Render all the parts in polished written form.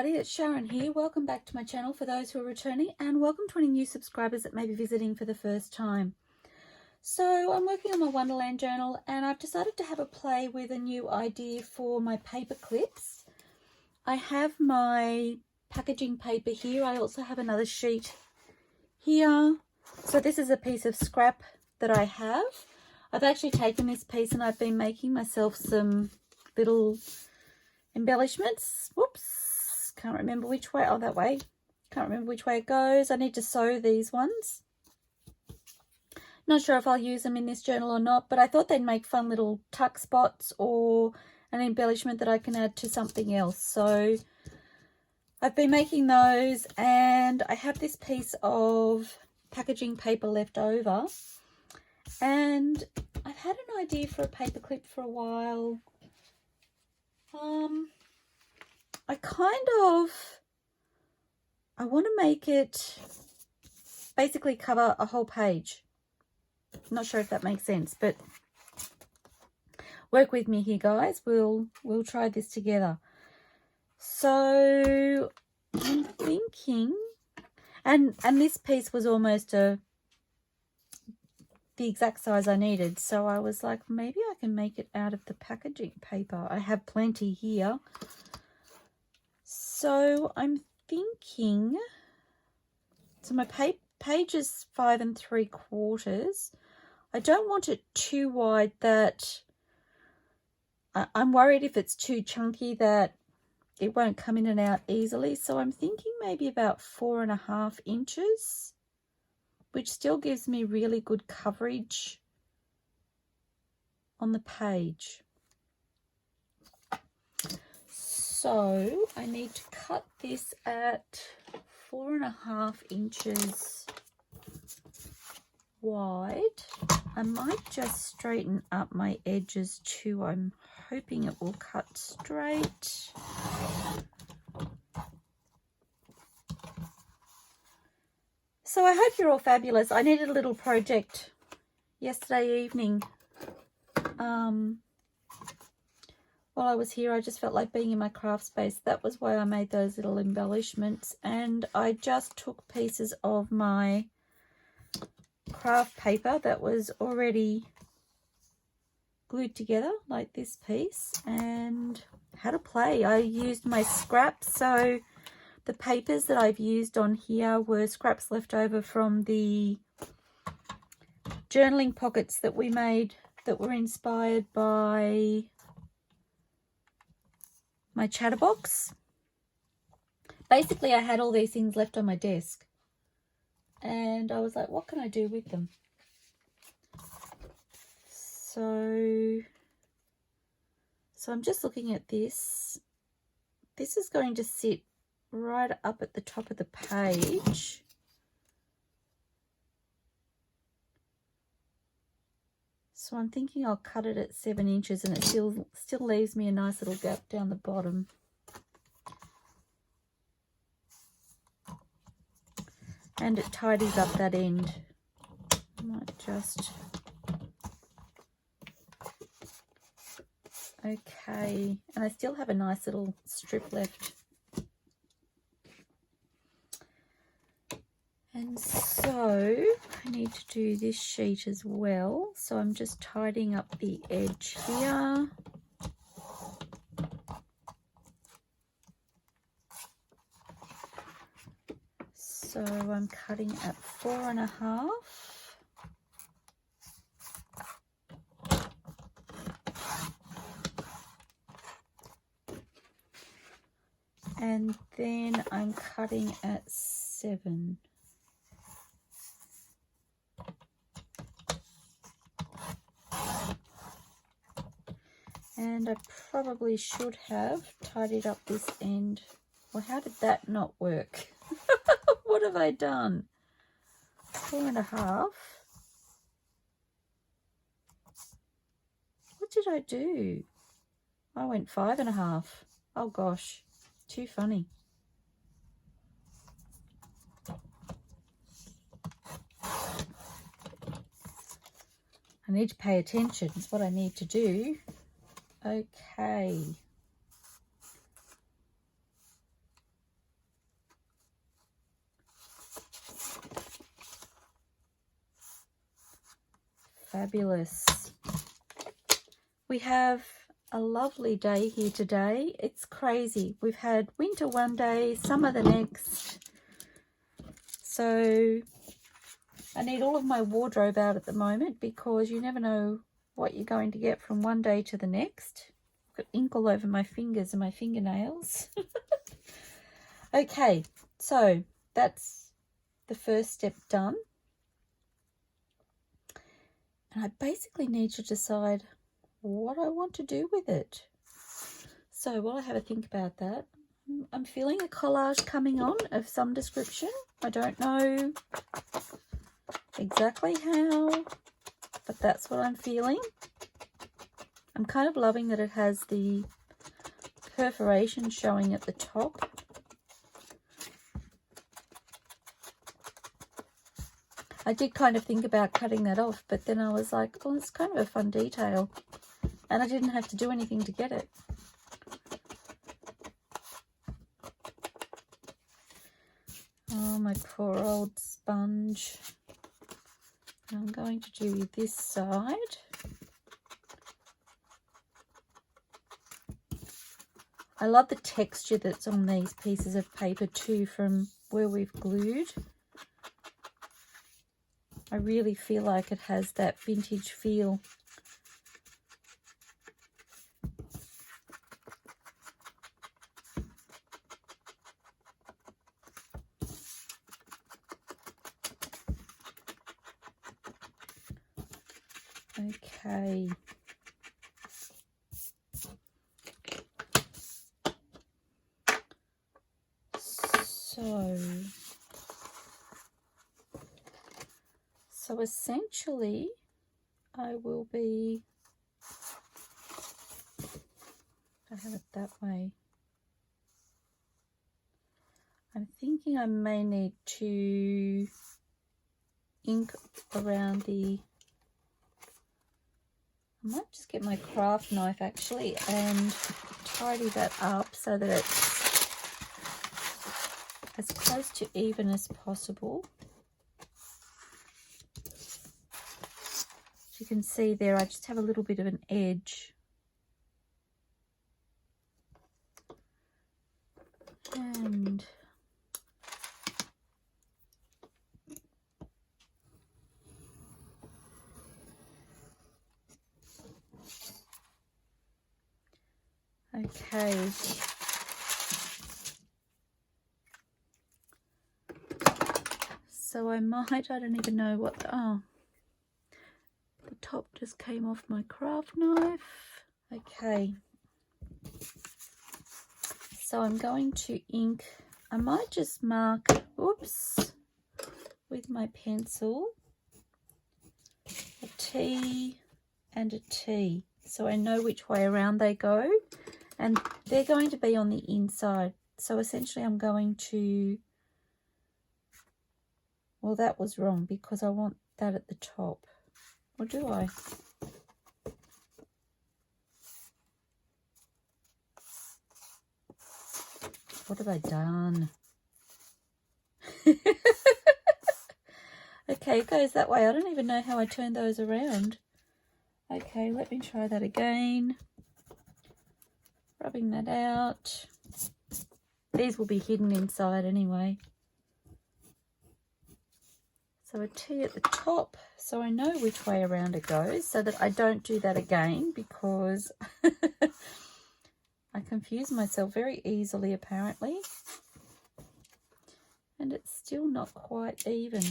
everybody, it's Sharon here. Welcome back to my channel for those who are returning, and welcome to any new subscribers that may be visiting for the first time. So I'm working on my Wonderland Journal, and I've decided to have a play with a new idea for my paper clips. I have my packaging paper here. I also have another sheet here. So this is a piece of scrap that I have. I've actually taken this piece and I've been making myself some little embellishments. Whoops, can't remember which way. Oh, that way. Can't remember which way it goes. I need to sew these ones. Not sure if I'll use them in this journal or not, but I thought they'd make fun little tuck spots or an embellishment that I can add to something else. So I've been making those, and I have this piece of packaging paper left over, and I've had an idea for a paper clip for a while. I want to make it basically cover a whole page. Not sure if that makes sense, but work with me here, guys. We'll try this together. So I'm thinking, and this piece was almost the exact size I needed, so I was like, maybe I can make it out of the packaging paper. I have plenty here. So I'm thinking, so my page is 5 3/4. I don't want it too wide that I'm worried if it's too chunky that it won't come in and out easily. So I'm thinking maybe about 4.5 inches, which still gives me really good coverage on the page. So I need to cut this at 4.5 inches wide. I might just straighten up my edges too. I'm hoping it will cut straight. So I hope you're all fabulous. I needed a little project yesterday evening. While I was here, I just felt like being in my craft space. That was why I made those little embellishments. And I just took pieces of my craft paper that was already glued together, like this piece, and had a play. I used my scraps. So the papers that I've used on here were scraps left over from the journaling pockets that we made that were inspired by my chatterbox. Basically, I had all these things left on my desk, and I was like, what can I do with them? So I'm just looking at this. This is going to sit right up at the top of the page. So I'm thinking I'll cut it at 7 inches, and it still leaves me a nice little gap down the bottom. And it tidies up that end. I might just... Okay, and I still have a nice little strip left. And so I need to do this sheet as well. So I'm just tidying up the edge here. So I'm cutting at 4.5. And then I'm cutting at 7. And I probably should have tidied up this end. Well, how did that not work? What have I done? 4.5. What did I do? I went 5.5. Oh gosh, too funny. I need to pay attention. It's what I need to do. Okay. Fabulous. We have a lovely day here today. It's crazy. We've had winter one day, summer the next. So I need all of my wardrobe out at the moment because you never know what you're going to get from one day to the next. I've got ink all over my fingers and my fingernails. Okay, so that's the first step done. And I basically need to decide what I want to do with it. So while I have a think about that, I'm feeling a collage coming on of some description. I don't know exactly how, but that's what I'm feeling. I'm kind of loving that it has the perforation showing at the top. I did kind of think about cutting that off, but then I was like, oh, it's kind of a fun detail. And I didn't have to do anything to get it. Oh, my poor old sponge. I'm going to do this side. I love the texture that's on these pieces of paper too from where we've glued. I really feel like it has that vintage feel. Okay. So essentially I will be, I have it that way. I'm thinking I may need to ink around the, I might just get my craft knife actually and tidy that up so that it's as close to even as possible. As you can see there, I just have a little bit of an edge. And okay. So I might, I don't even know what, oh, the top just came off my craft knife. Okay. So I'm going to ink, I might just mark, oops, with my pencil, a T and a T. So I know which way around they go. And they're going to be on the inside. So essentially I'm going to, well, that was wrong because I want that at the top. Or do I? What have I done? Okay, it goes that way. I don't even know how I turned those around. Okay, let me try that again. Rubbing that out. These will be hidden inside anyway. So a T at the top, so I know which way around it goes, so that I don't do that again because I confuse myself very easily apparently. And it's still not quite even.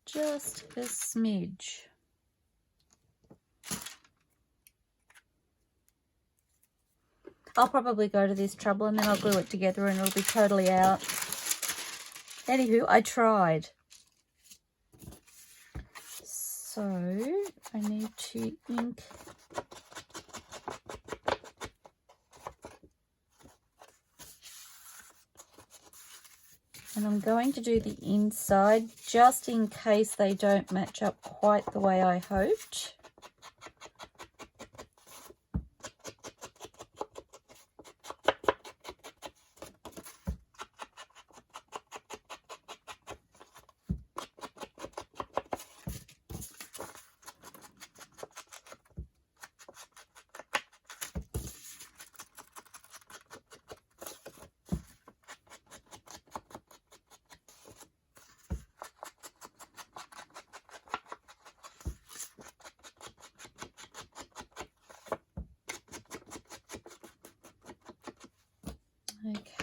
Just a smidge. I'll probably go to this trouble and then I'll glue it together and it'll be totally out. Anywho, I tried. So I need to ink And I'm going to do the inside just in case they don't match up quite the way I hoped.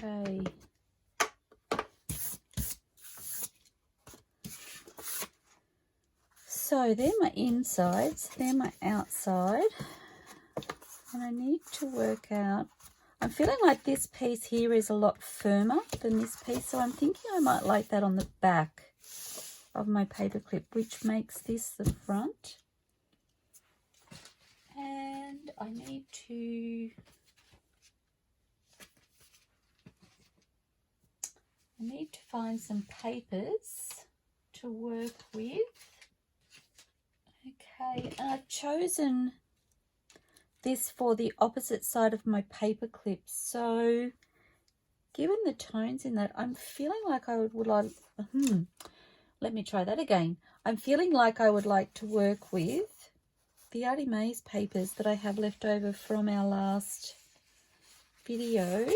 Okay. So they're my insides, they're my outside, and I need to work out, I'm feeling like this piece here is a lot firmer than this piece, so I'm thinking I might like that on the back of my paperclip, which makes this the front. And I need to find some papers to work with. Okay, and I've chosen this for the opposite side of my paperclip. So given the tones in that, I'm feeling like I would like, let me try that again. I'm feeling like I would like to work with the ARTYmaze papers that I have left over from our last video.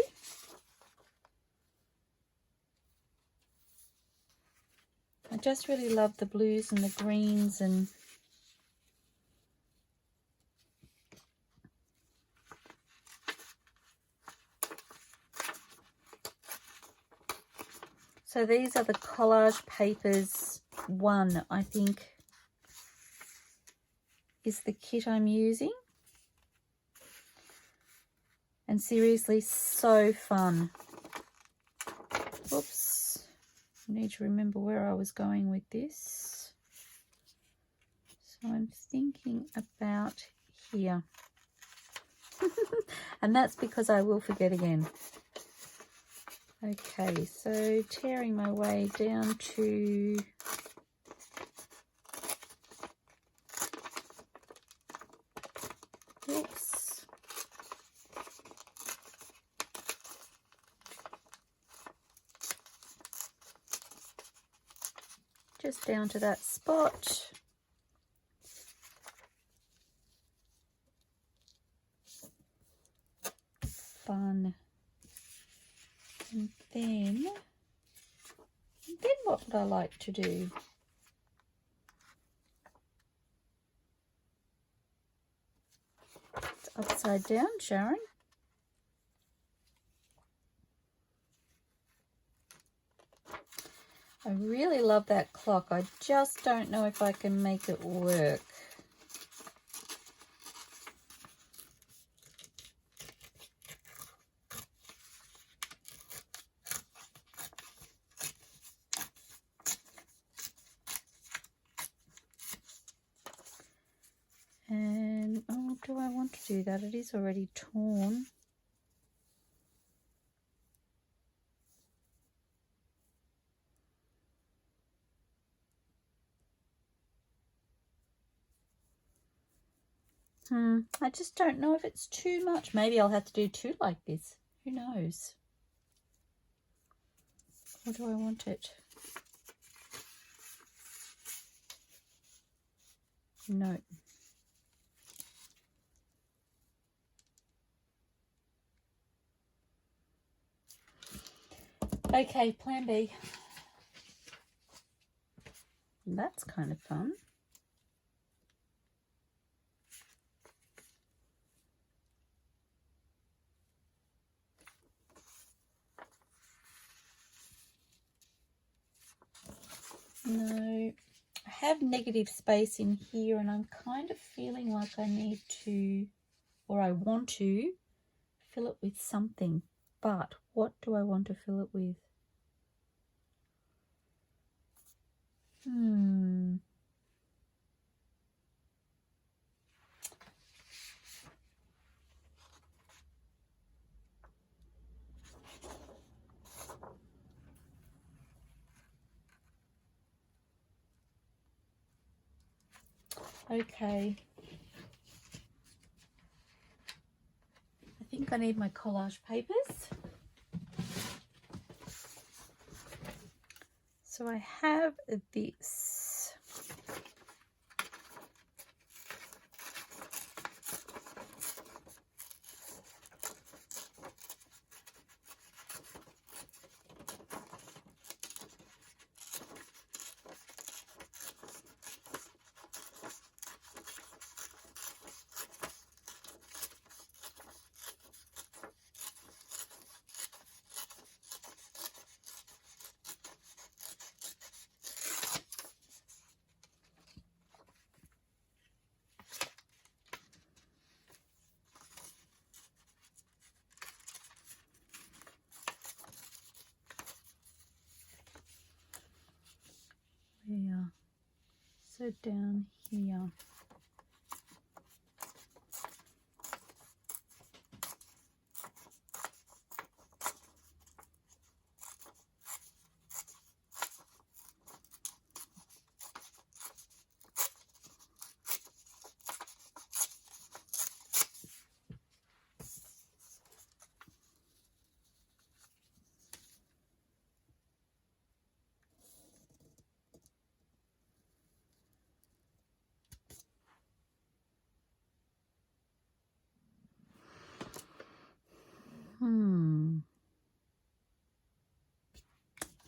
I just really love the blues and the greens, and so these are the collage papers 1, I think, is the kit I'm using. And seriously, so fun. Oops. I need to remember where I was going with this. So I'm thinking about here. And that's because I will forget again. Okay, so tearing my way down to oops. Just down to that spot. Fun. And then what would I like to do? It's upside down, Sharon. I really love that clock. I just don't know if I can make it work. And, oh, do I want to do that? It is already torn. I just don't know if it's too much. Maybe I'll have to do 2 like this. Who knows? Or do I want it? No. Okay, plan B. That's kind of fun. No, I have negative space in here, and I'm kind of feeling like I need to, or I want to, fill it with something. But what do I want to fill it with? Okay. I think I need my collage papers. So I have this. Yeah, so down here.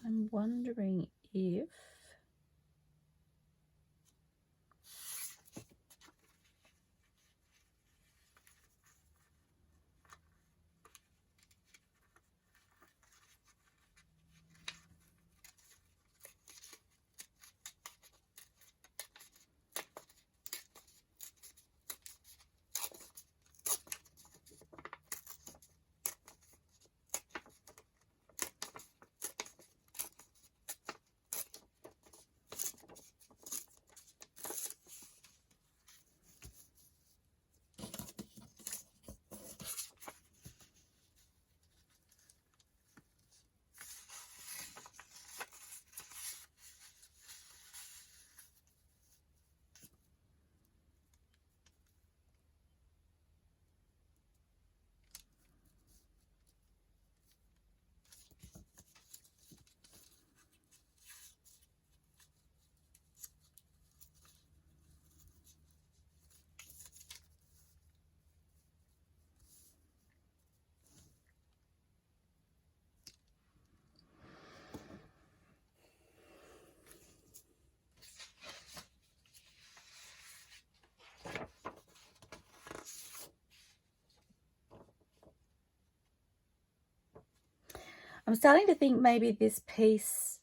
I'm wondering if I'm starting to think maybe this piece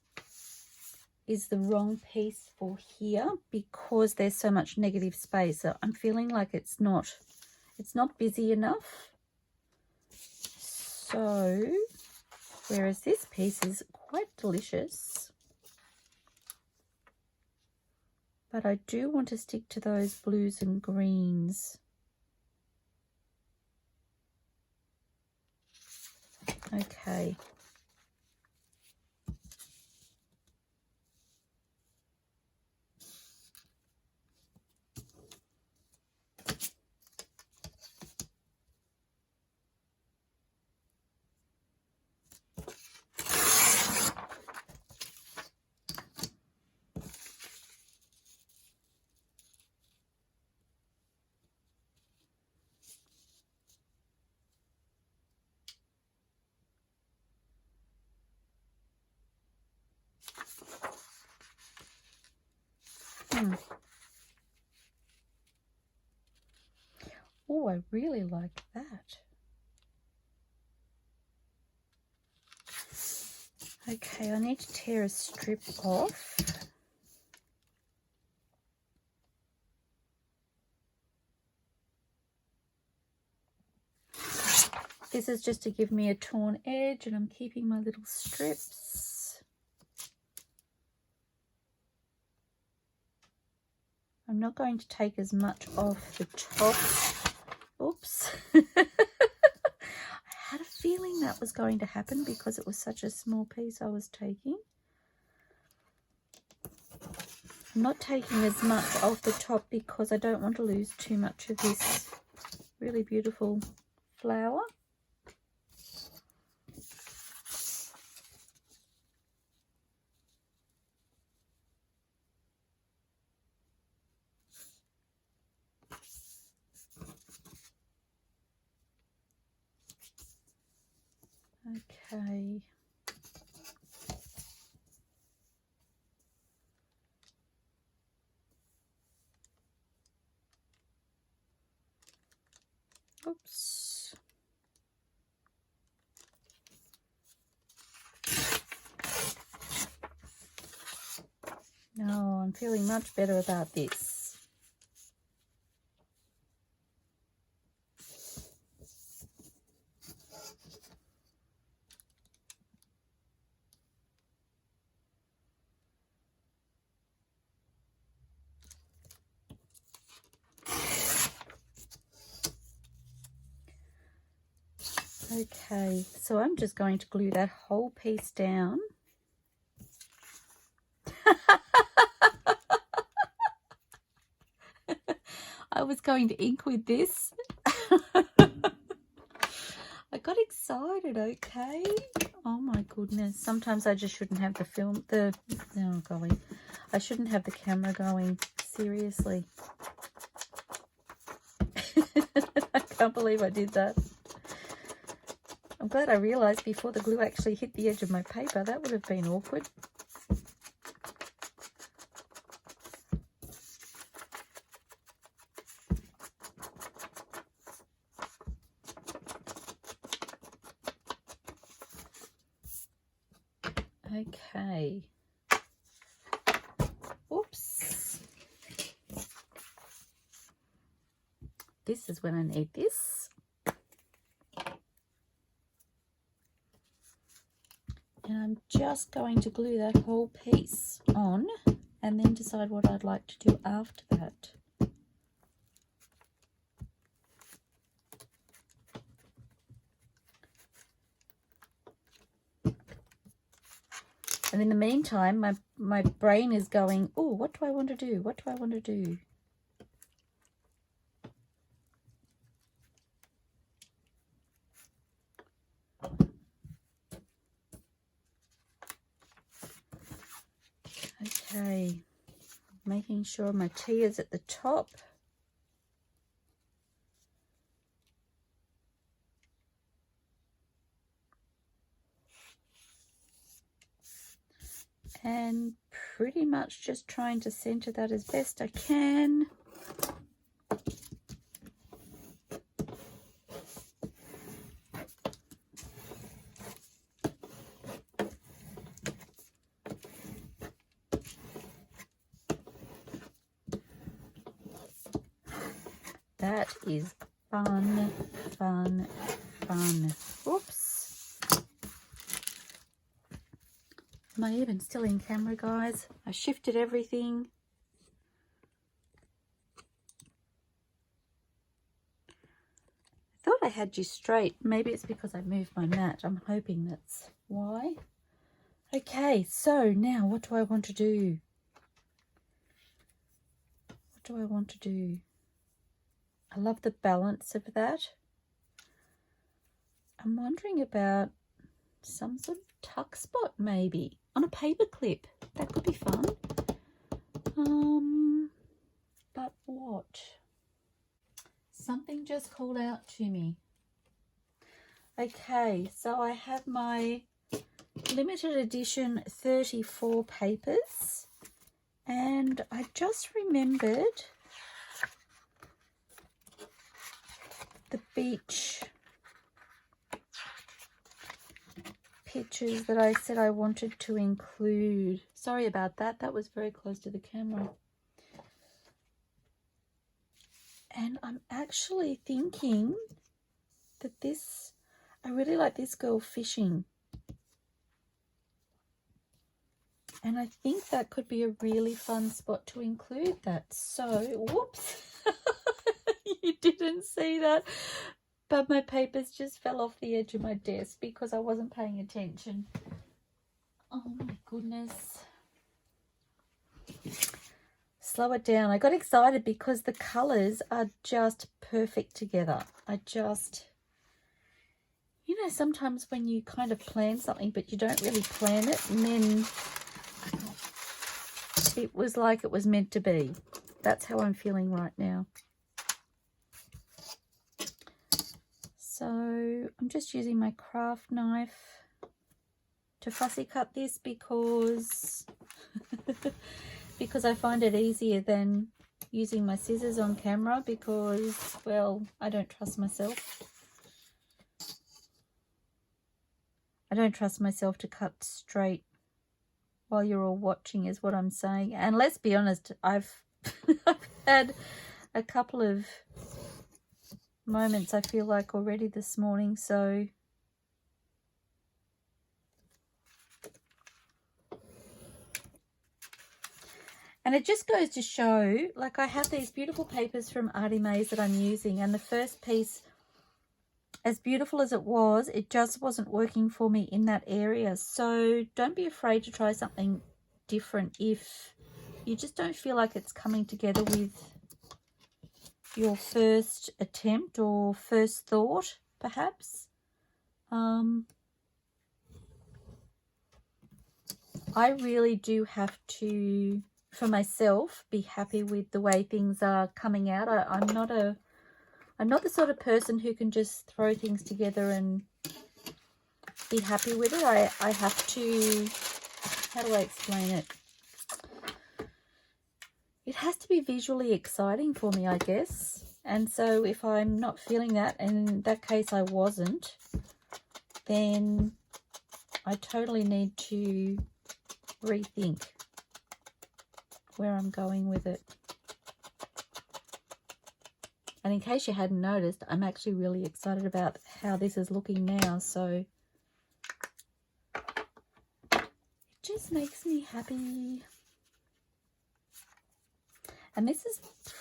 is the wrong piece for here because there's so much negative space. So I'm feeling like it's not busy enough. So, whereas this piece is quite delicious, but I do want to stick to those blues and greens. Okay. Oh, I really like that. Okay, I need to tear a strip off. This is just to give me a torn edge, and I'm keeping my little strips. I'm not going to take as much off the top. Oops. I had a feeling that was going to happen because it was such a small piece I was taking. I'm not taking as much off the top because I don't want to lose too much of this really beautiful flower. Okay. Oops. No, I'm feeling much better about this. Okay, so I'm just going to glue that whole piece down. I was going to ink with this. I got excited, okay? Oh my goodness. Sometimes I just shouldn't have the film, oh golly. I shouldn't have the camera going, seriously. I can't believe I did that. I'm glad I realised before the glue actually hit the edge of my paper. That would have been awkward. Okay. Oops. This is when I need this. And I'm just going to glue that whole piece on and then decide what I'd like to do after that. And in the meantime, my brain is going, oh, what do I want to do? What do I want to do? Okay, making sure my T is at the top. And pretty much just trying to center that as best I can. That is fun, fun, fun. Oops. Am I even still in camera, guys? I shifted everything. I thought I had you straight. Maybe it's because I moved my mat. I'm hoping that's why. Okay, so now what do I want to do? What do I want to do? I love the balance of that. I'm wondering about some sort of tuck spot maybe on a paper clip. That could be fun. But what? Something just called out to me. Okay, so I have my limited edition 34 papers, and I just remembered the beach pictures that I said I wanted to include. Sorry about that. That was very close to the camera. And I'm actually thinking that I really like this girl fishing. And I think that could be a really fun spot to include that. So, whoops. You didn't see that. But my papers just fell off the edge of my desk because I wasn't paying attention. Oh my goodness. slow it down. I got excited because the colors are just perfect together. You know, sometimes when you kind of plan something but you don't really plan it, and then it was like it was meant to be. That's how I'm feeling right now. So I'm just using my craft knife to fussy cut this because because I find it easier than using my scissors on camera because, well, I don't trust myself. I don't trust myself to cut straight while you're all watching is what I'm saying. And let's be honest, I've had a couple of moments I feel like already this morning, so and it just goes to show, like, I have these beautiful papers from ARTYmaze that I'm using, and the first piece, as beautiful as it was, it just wasn't working for me in that area. So don't be afraid to try something different if you just don't feel like it's coming together with your first attempt or first thought, perhaps. I really do have to, for myself, be happy with the way things are coming out. I'm not the sort of person who can just throw things together and be happy with it. I have to, how do I explain it? It has to be visually exciting for me, I guess. And so if I'm not feeling that, and in that case I wasn't, then I totally need to rethink where I'm going with it. And in case you hadn't noticed, I'm actually really excited about how this is looking now. So it just makes me happy. And this is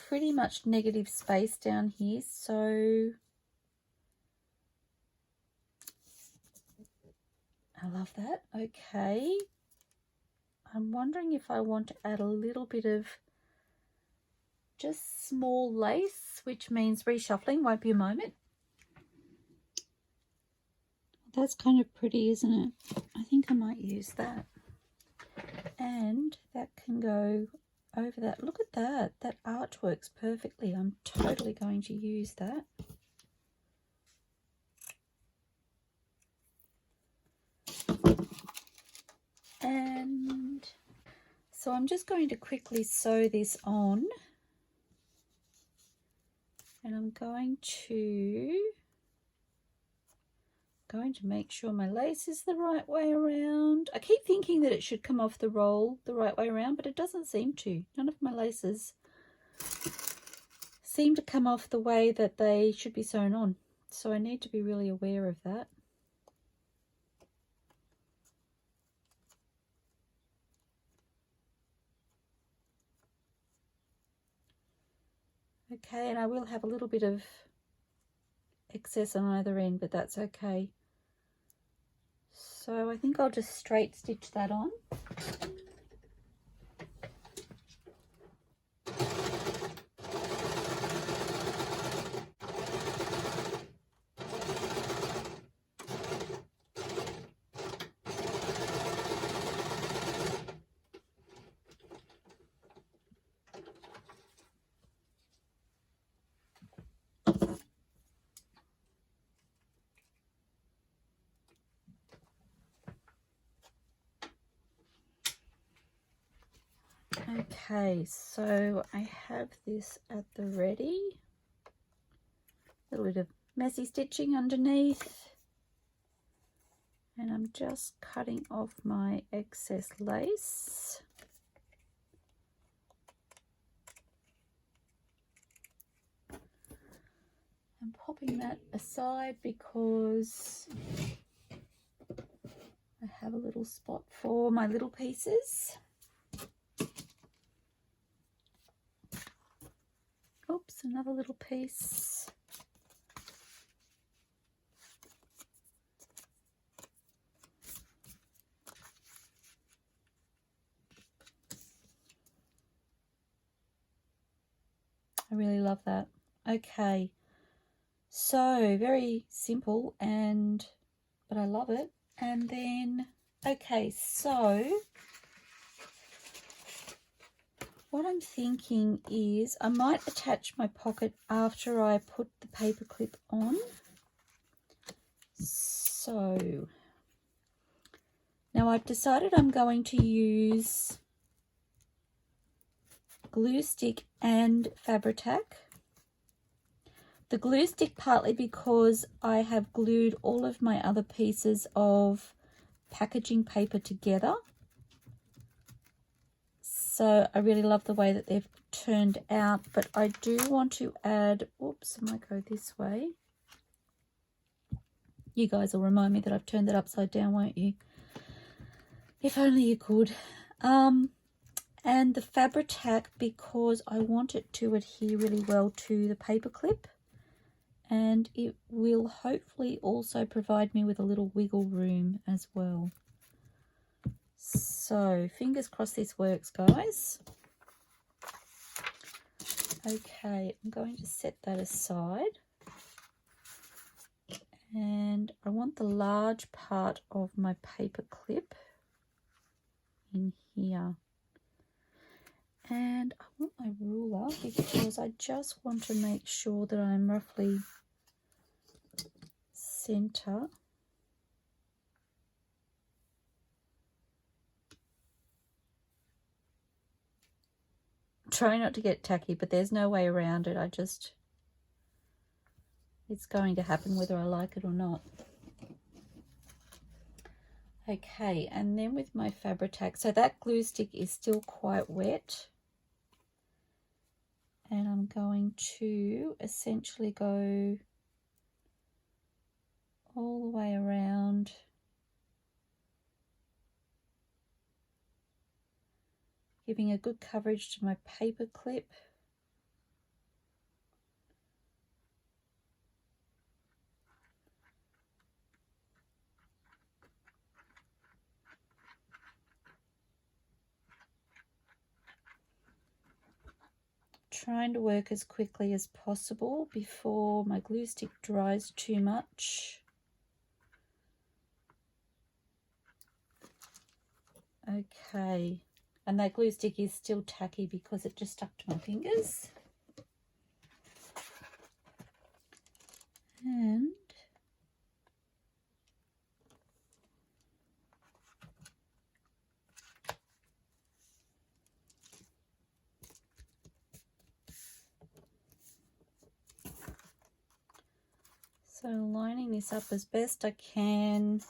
pretty much negative space down here. So I love that. Okay. I'm wondering if I want to add a little bit of just small lace, which means reshuffling. Won't be a moment. That's kind of pretty, isn't it? I think I might use that. And that can go over that. Look at that. That arch works perfectly. I'm totally going to use that. And so I'm just going to quickly sew this on. And I'm going to make sure my lace is the right way around. I keep thinking that it should come off the roll the right way around, but it doesn't seem to. None of my laces seem to come off the way that they should be sewn on. So I need to be really aware of that. Okay, and I will have a little bit of excess on either end, but that's okay. So I think I'll just straight stitch that on. Okay, so I have this at the ready. A little bit of messy stitching underneath. And I'm just cutting off my excess lace. I'm popping that aside because I have a little spot for my little pieces. Oops, another little piece. I really love that. Okay, so very simple, but I love it. And then, okay, so what I'm thinking is I might attach my pocket after I put the paper clip on. So now I've decided I'm going to use glue stick and Fabri-Tac. The glue stick partly because I have glued all of my other pieces of packaging paper together. So I really love the way that they've turned out, but I do want to add, oops, I might go this way. You guys will remind me that I've turned it upside down, won't you? If only you could. And the Fabri-Tac because I want it to adhere really well to the paper clip, and it will hopefully also provide me with a little wiggle room as well. So fingers crossed this works, guys. Okay, I'm going to set that aside. And I want the large part of my paper clip in here. And I want my ruler because I just want to make sure that I'm roughly center. Try not to get tacky, but there's no way around it. It's going to happen whether I like it or not. Okay, and then with my Fabri-Tac, so that glue stick is still quite wet. And I'm going to essentially go all the way around. Giving a good coverage to my paper clip. Trying to work as quickly as possible before my glue stick dries too much. Okay, and that glue stick is still tacky because it just stuck to my fingers. And so lining this up as best I can.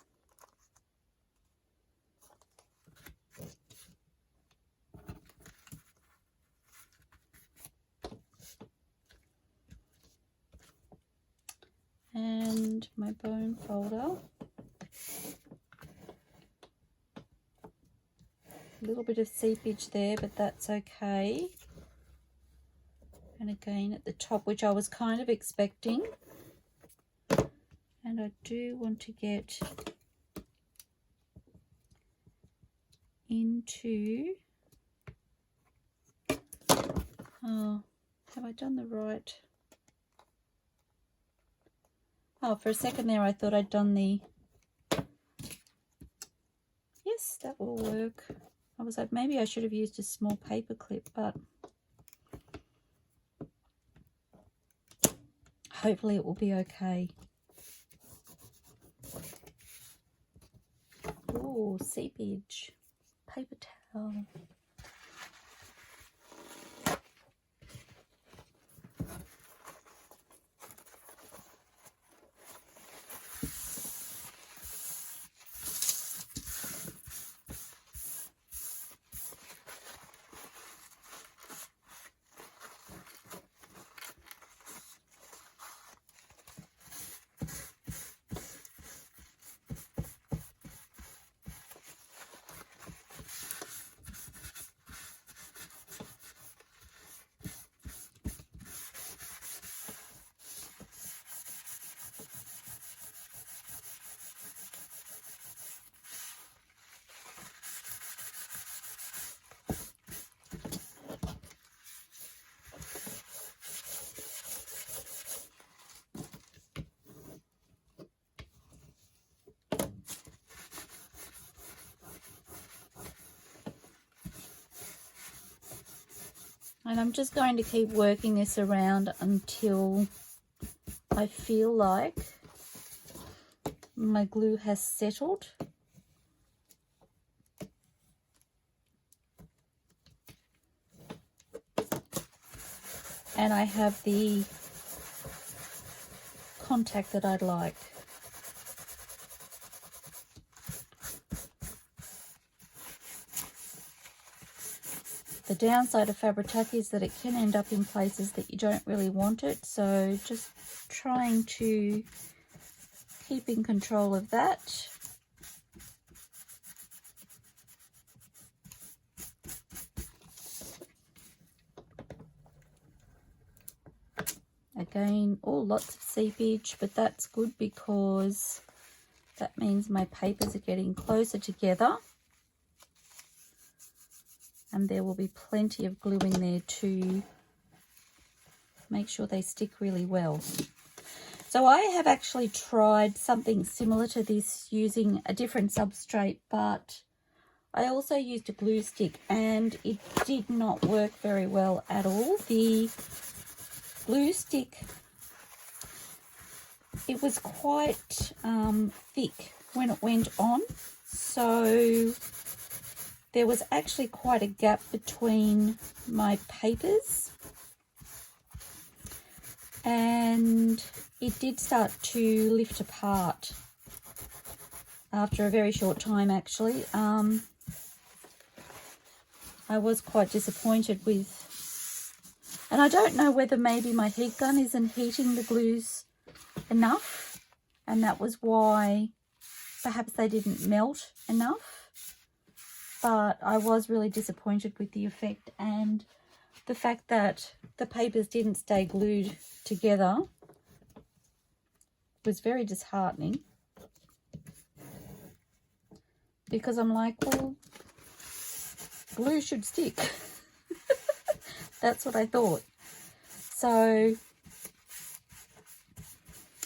And my bone folder. A little bit of seepage there, but that's okay. And again at the top, which I was kind of expecting. And I do want to get into, oh, have I done the right? Oh, for a second there I thought I'd done the, yes, that will work. I was like, maybe I should have used a small paper clip, but hopefully it will be okay. Oh, seepage, paper towel. And I'm just going to keep working this around until I feel like my glue has settled. And I have the contact that I'd like. The downside of Fabri-Tac is that it can end up in places that you don't really want it, so just trying to keep in control of that. Again, lots of seepage, but that's good because that means my papers are getting closer together. And there will be plenty of glue in there to make sure they stick really well. So I have actually tried something similar to this using a different substrate, but I also used a glue stick and it did not work very well at all. The glue stick, it was quite thick when it went on, so there was actually quite a gap between my papers, and it did start to lift apart after a very short time actually. I was quite disappointed with, and I don't know whether maybe my heat gun isn't heating the glues enough, and that was why perhaps they didn't melt enough. But I was really disappointed with the effect, and the fact that the papers didn't stay glued together was very disheartening, because I'm like, well, glue should stick. That's what I thought. So,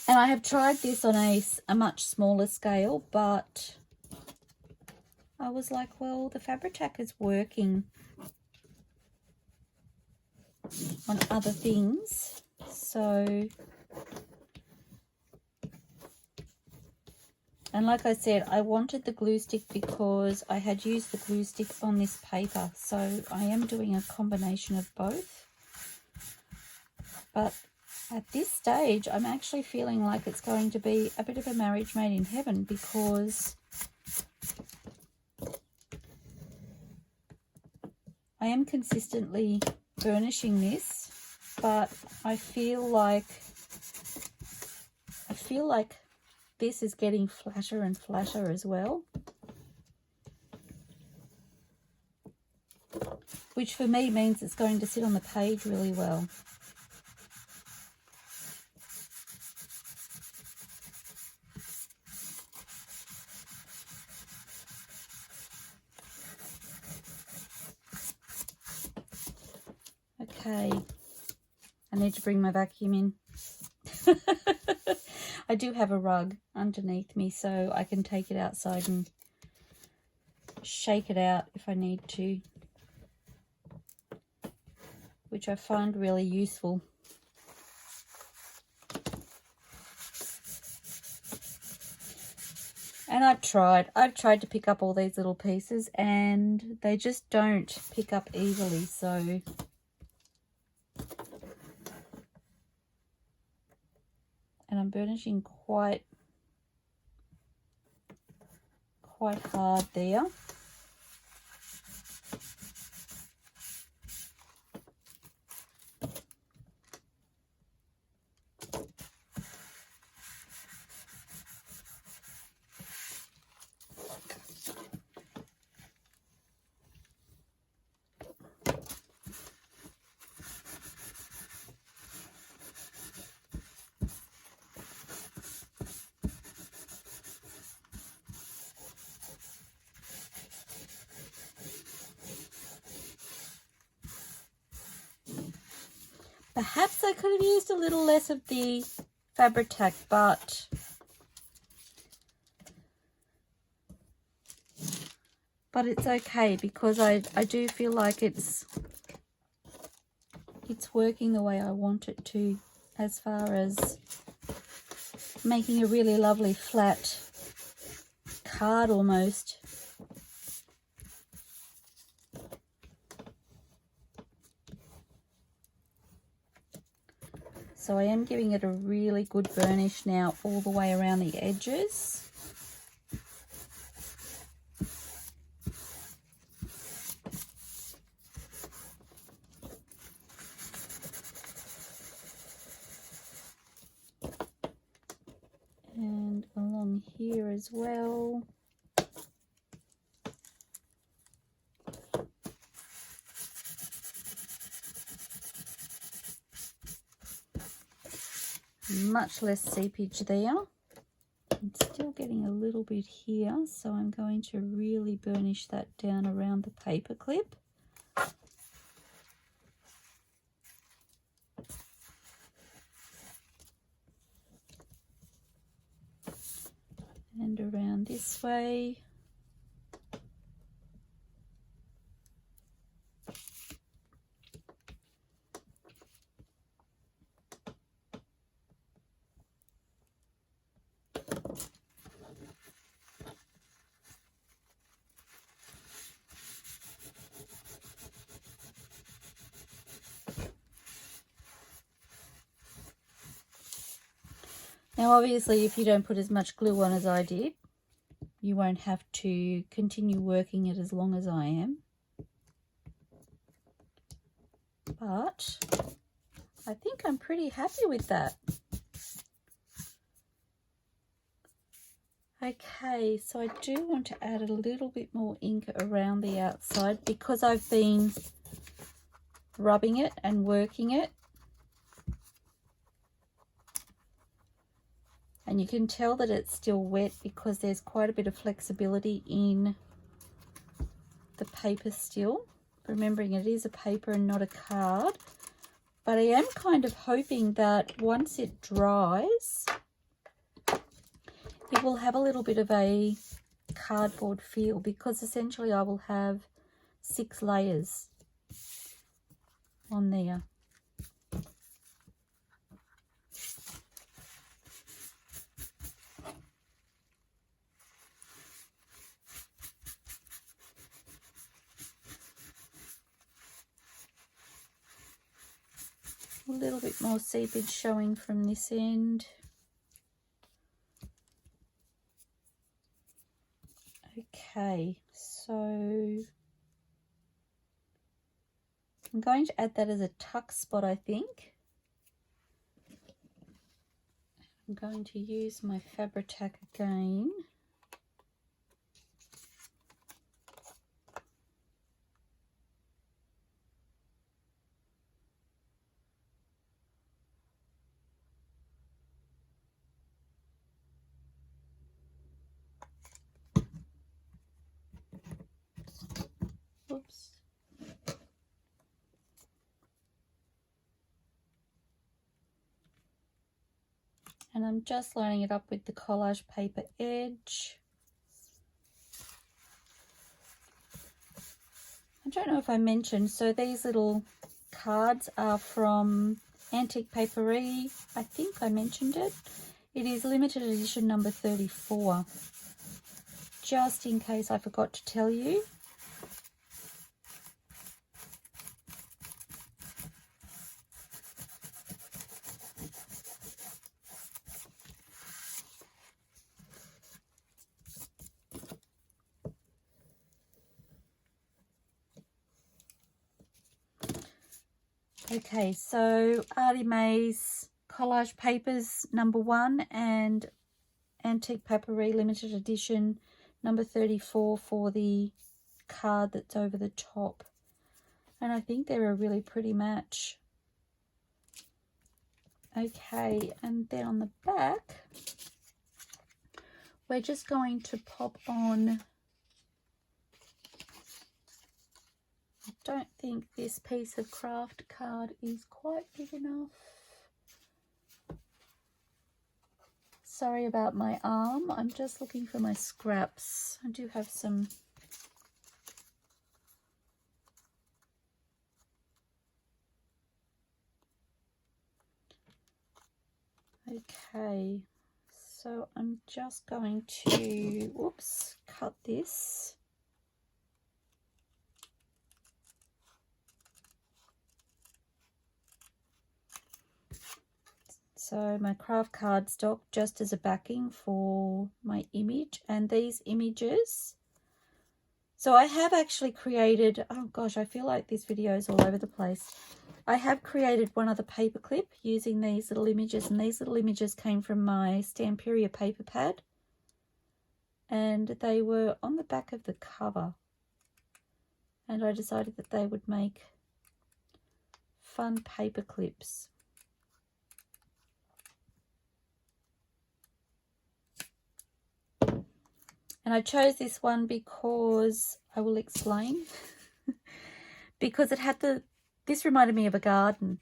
and I have tried this on a much smaller scale, but I was like, well, the Fabri-Tac is working on other things. So, and like I said, I wanted the glue stick because I had used the glue stick on this paper. So I am doing a combination of both. But at this stage, I'm actually feeling like it's going to be a bit of a marriage made in heaven, because I am consistently burnishing this, but I feel like this is getting flatter and flatter as well, which for me means it's going to sit on the page really well. Okay, I need to bring my vacuum in. I do have a rug underneath me, so I can take it outside and shake it out if I need to, which I find really useful. And I've tried to pick up all these little pieces, and they just don't pick up easily, so and I'm burnishing quite hard there. Perhaps I could have used a little less of the Fabri-Tac, but it's okay, because I do feel like it's it's working the way I want it to, as far as making a really lovely flat card almost. So I am giving it a really good burnish now all the way around the edges. And along here as well. Much less seepage there. I'm still getting a little bit here, so I'm going to really burnish that down around the paper clip. And around this way. Now obviously if you don't put as much glue on as I did, you won't have to continue working it as long as I am. But I think I'm pretty happy with that. Okay, so I do want to add a little bit more ink around the outside because I've been rubbing it and working it. And you can tell that it's still wet because there's quite a bit of flexibility in the paper still. Remembering it is a paper and not a card. But I am kind of hoping that once it dries, it will have a little bit of a cardboard feel, because essentially I will have 6 layers on there. A little bit more seepage showing from this end. Okay, so I'm going to add that as a tuck spot, I think. I'm going to use my Fabri-Tac again. Oops. And I'm just lining it up with the collage paper edge. I don't know if I mentioned, so these little cards are from Antique Papery. I think I mentioned it. It is limited edition number 34. Just in case I forgot to tell you. Okay, so ARTYmaze collage papers number 1 and Antique Papery limited edition number 34 for the card that's over the top. And I think they're a really pretty match. Okay, and then on the back, we're just going to pop on, I don't think this piece of craft card is quite big enough. Sorry about my arm, I'm just looking for my scraps. I do have some Okay, so I'm just going to, whoops, cut this. So my craft cardstock just as a backing for my image, and these images. So I have actually created, oh gosh, I feel like this video is all over the place. I have created one other paperclip using these little images, and these little images came from my Stamperia paper pad, and they were on the back of the cover, and I decided that they would make fun paper clips. And I chose this one because, I will explain, because it had this reminded me of a garden,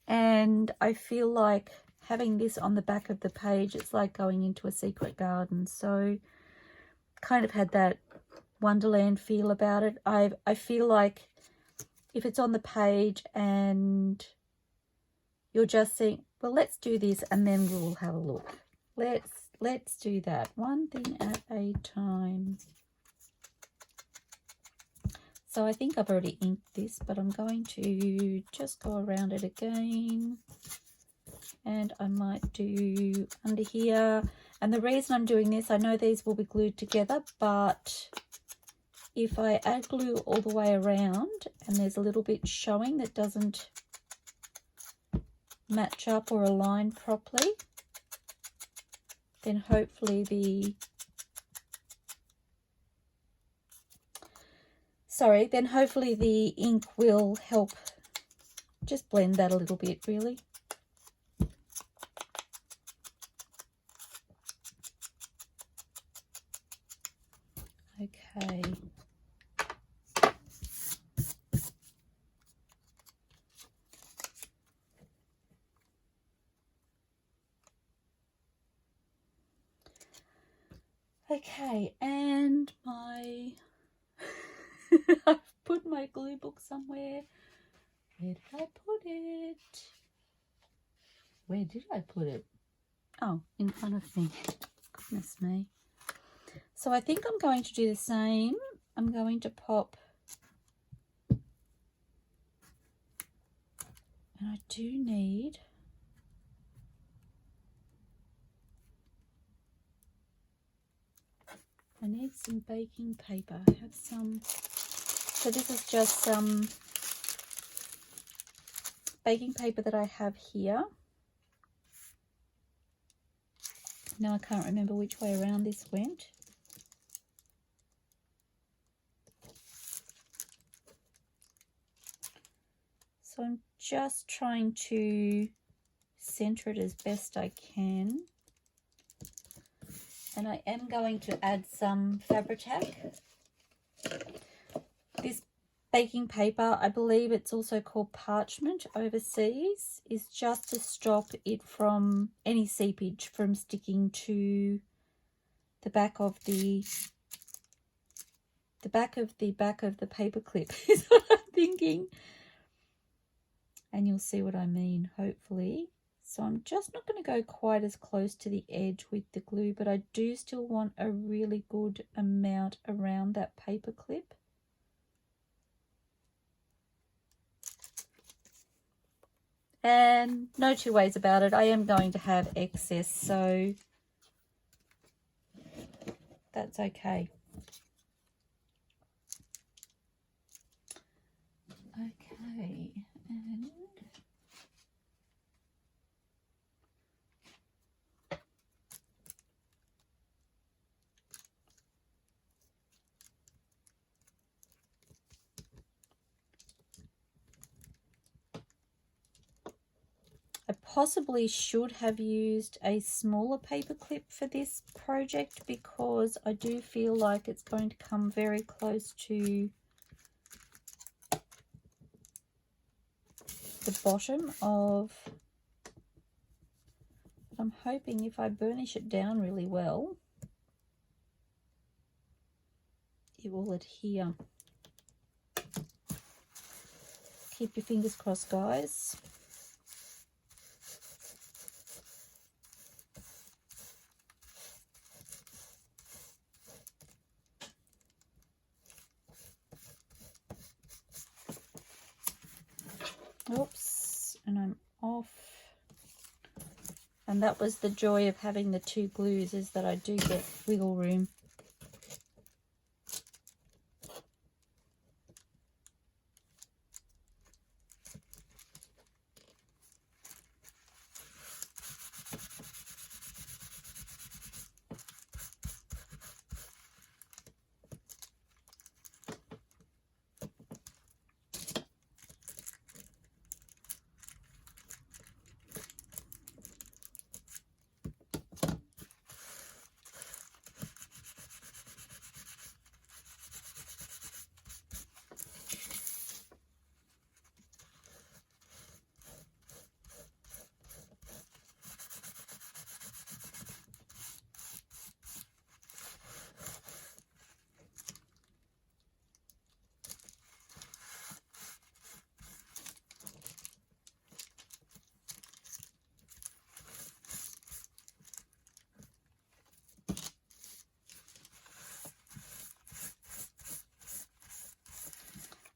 and I feel like having this on the back of the page, it's like going into a secret garden. So kind of had that Wonderland feel about it. I feel like if it's on the page and you're just saying, well, let's do this and then we'll have a look. Let's do that. One thing at a time. So I think I've already inked this, but I'm going to just go around it again. And I might do under here. And the reason I'm doing this, I know these will be glued together, but if I add glue all the way around and there's a little bit showing that doesn't match up or align properly, then hopefully the ink will help just blend that a little bit, really. Okay. Okay, and my I've put my glue book somewhere. Where did I put it? Where did I put it? Oh, in front of me. Goodness me. So I think I'm going to do the same. I'm going to pop, and I do need some baking paper. I have some, so this is just some baking paper that I have here. Now I can't remember which way around this went. So I'm just trying to center it as best I can. And I am going to add some Fabri-Tac. This baking paper, I believe it's also called parchment overseas, is just to stop it from any seepage from sticking to the back of the back of the paperclip is what I'm thinking. And you'll see what I mean, hopefully. So I'm just not going to go quite as close to the edge with the glue, but I do still want a really good amount around that paperclip. And no two ways about it, I am going to have excess, so that's okay. Okay, and I possibly should have used a smaller paperclip for this project because I do feel like it's going to come very close to the bottom of, I'm hoping if I burnish it down really well, it will adhere. Keep your fingers crossed, guys. Oops, and I'm off. And that was the joy of having the two glues, is that I do get wiggle room.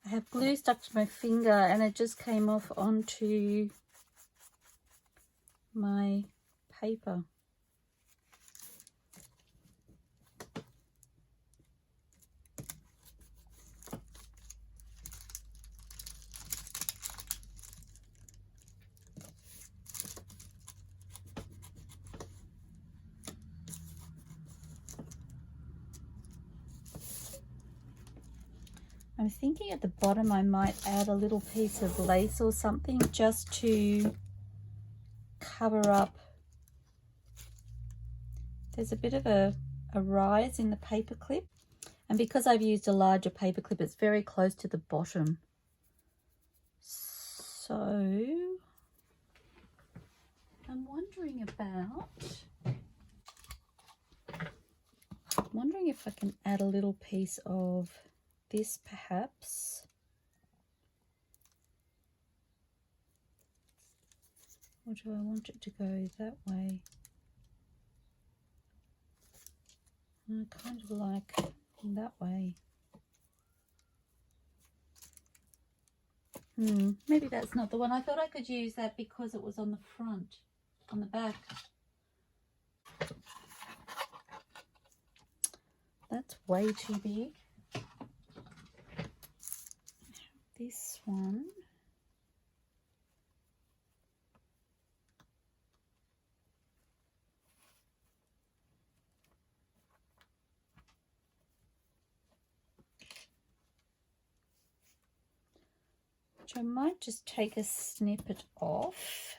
I have glue stuck to my finger and it just came off onto my paper. I'm thinking at the bottom I might add a little piece of lace or something just to cover up. There's a bit of a rise in the paper clip, and because I've used a larger paper clip, it's very close to the bottom. So I'm wondering if I can add a little piece of this perhaps. Or do I want it to go that way? I kind of like that way. Maybe that's not the one. I thought I could use that because it was on the front, on the back. That's way too big. This one. Which I might just take a snippet off.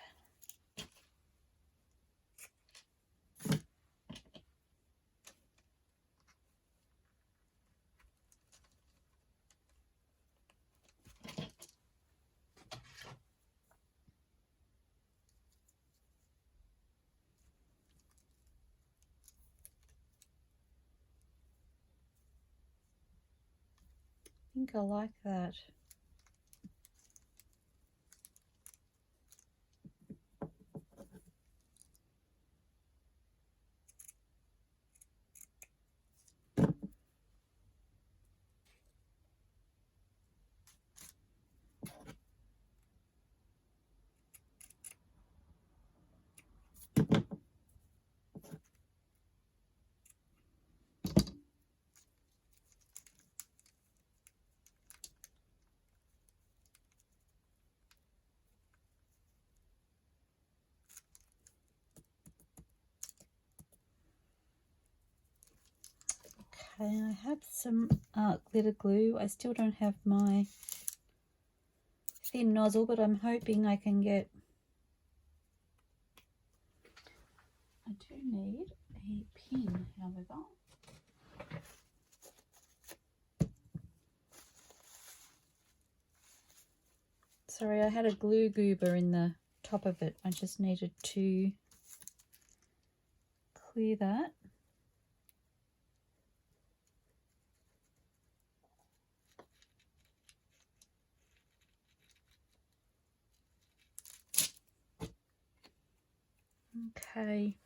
I think I like that. Okay, I have some glitter glue. I still don't have my thin nozzle, but I'm hoping I can get... I do need a pin, however. Sorry, I had a glue goober in the top of it. I just needed to clear that. Okay.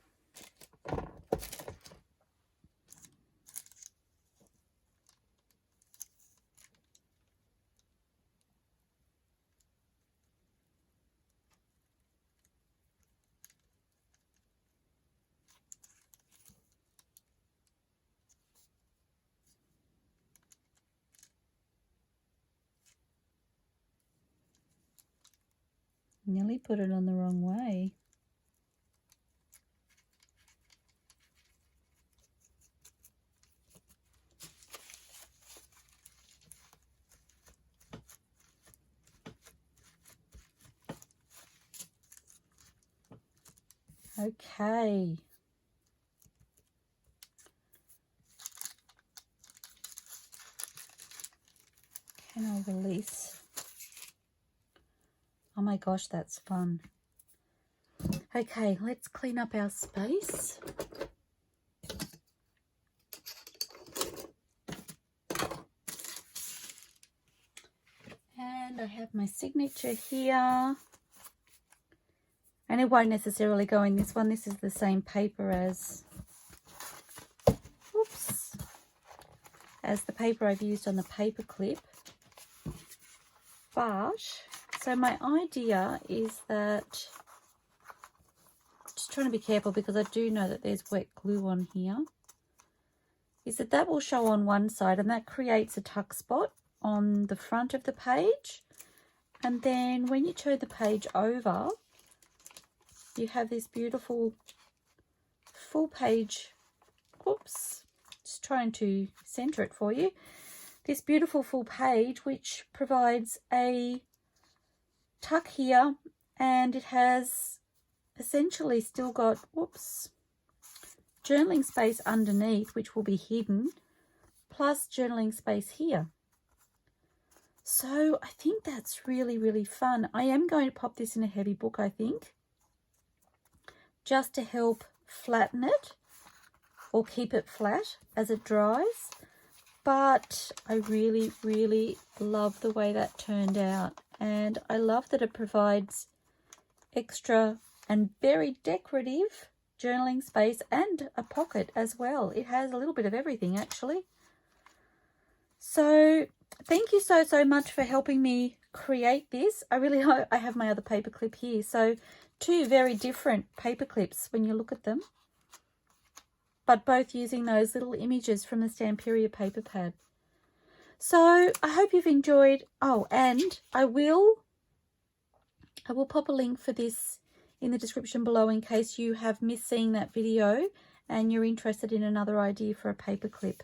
Nearly put it on the wrong way. Okay. Can I release? Oh my gosh, that's fun. Okay, let's clean up our space. And I have my signature here. And it won't necessarily go in this one. This is the same paper as, oops, as the paper I've used on the paperclip. But, so my idea is that, just trying to be careful because I do know that there's wet glue on here, is that that will show on one side and that creates a tuck spot on the front of the page. And then when you turn the page over, you have this beautiful full page, oops, just trying to center it for you, this beautiful full page which provides a tuck here, and it has essentially still got, whoops, journaling space underneath which will be hidden, plus journaling space here. So I think that's really, really fun. I am going to pop this in a heavy book, I think, just to help flatten it or keep it flat as it dries. But I really, really love the way that turned out. And I love that it provides extra and very decorative journaling space and a pocket as well. It has a little bit of everything actually. So thank you so much for helping me create this. I really hope I have my other paperclip here. So two very different paperclips when you look at them, but both using those little images from the Stamperia paper pad. So I hope you've enjoyed. Oh, and I will pop a link for this in the description below in case you have missed seeing that video and you're interested in another idea for a paperclip.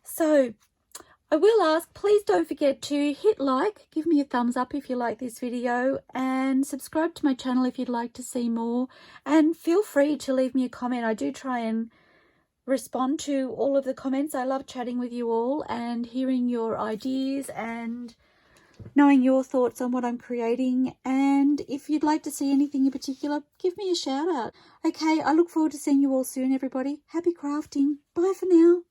So I will ask, please don't forget to hit like, give me a thumbs up if you like this video, and subscribe to my channel if you'd like to see more. And feel free to leave me a comment. I do try and respond to all of the comments. I love chatting with you all and hearing your ideas and knowing your thoughts on what I'm creating. And if you'd like to see anything in particular, give me a shout out. Okay, I look forward to seeing you all soon, everybody. Happy crafting. Bye for now.